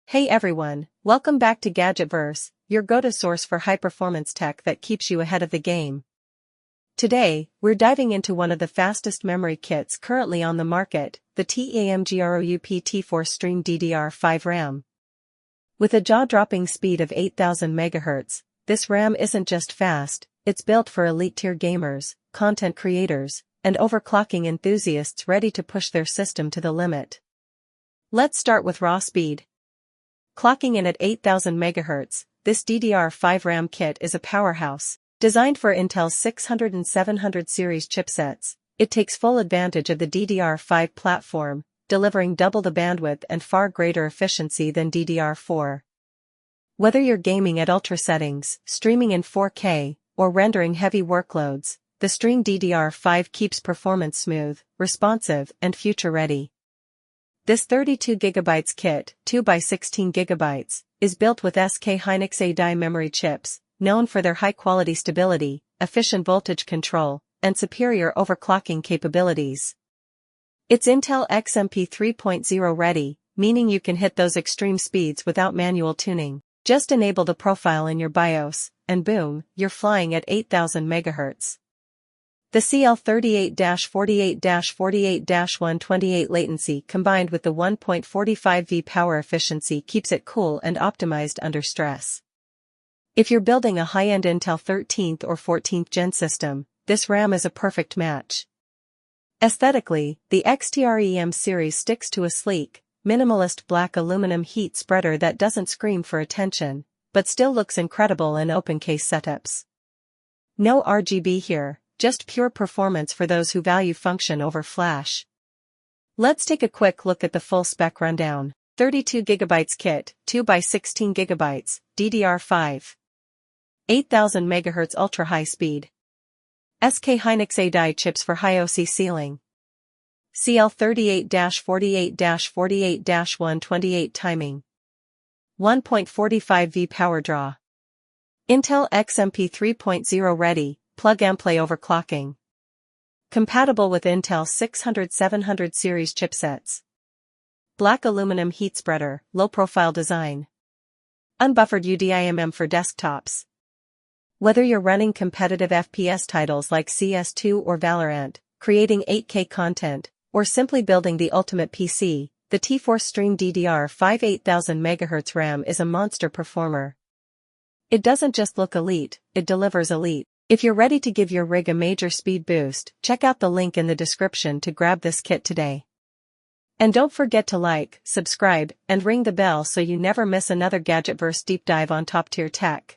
Hey everyone, welcome back to Gadgetverse, your go-to source for high-performance tech that keeps you ahead of the game. Today, we're diving into one of the fastest memory kits currently on the market, the TEAMGROUP T4 XTREEM DDR5 RAM. With a jaw-dropping speed of 8000 MHz, this RAM isn't just fast, it's built for elite-tier gamers, content creators, and overclocking enthusiasts ready to push their system to the limit. Let's start with raw speed. Clocking in at 8000 MHz, this DDR5 RAM kit is a powerhouse. Designed for Intel's 600 and 700 series chipsets, it takes full advantage of the DDR5 platform, delivering double the bandwidth and far greater efficiency than DDR4. Whether you're gaming at ultra settings, streaming in 4K, or rendering heavy workloads, the XTREEM DDR5 keeps performance smooth, responsive, and future-ready. This 32GB kit, 2x16GB, is built with SK Hynix A-Die memory chips, known for their high-quality stability, efficient voltage control, and superior overclocking capabilities. It's Intel XMP 3.0 ready, meaning you can hit those extreme speeds without manual tuning. Just enable the profile in your BIOS, and boom, you're flying at 8000 MHz. The CL38-48-48-128 latency combined with the 1.45V power efficiency keeps it cool and optimized under stress. If you're building a high-end Intel 13th or 14th Gen system, this RAM is a perfect match. Aesthetically, the XTREEM series sticks to a sleek, minimalist black aluminum heat spreader that doesn't scream for attention, but still looks incredible in open-case setups. No RGB here. Just pure performance for those who value function over flash. Let's take a quick look at the full spec rundown. 32GB kit, 2x16GB, DDR5. 8000 MHz ultra-high speed. SK Hynix A-Die chips for high OC ceiling. CL38-48-48-128 timing. 1.45V power draw. Intel XMP 3.0 ready. Plug-and-play overclocking. Compatible with Intel 600-700 series chipsets. Black aluminum heat spreader, low-profile design. Unbuffered UDIMM for desktops. Whether you're running competitive FPS titles like CS2 or Valorant, creating 8K content, or simply building the ultimate PC, the T4 XTREEM DDR5 8000 MHz RAM is a monster performer. It doesn't just look elite, it delivers elite. If you're ready to give your rig a major speed boost, check out the link in the description to grab this kit today. And don't forget to like, subscribe, and ring the bell so you never miss another Gadgetverse deep dive on top-tier tech.